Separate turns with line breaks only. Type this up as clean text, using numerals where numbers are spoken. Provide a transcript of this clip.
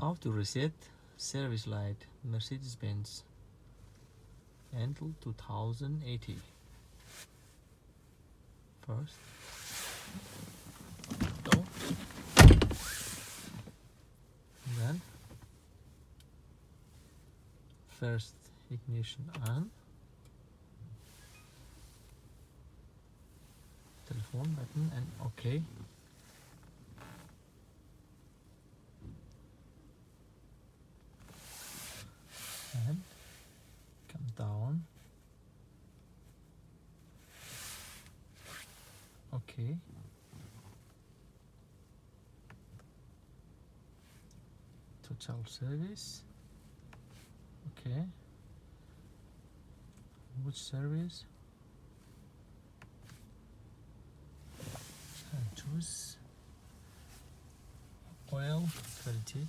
How to reset service light Mercedes-Benz until 2080. First, door, and then first ignition on, telephone button and OK. And come down. Okay. Total service. Okay. Which service? And choose oil, 30.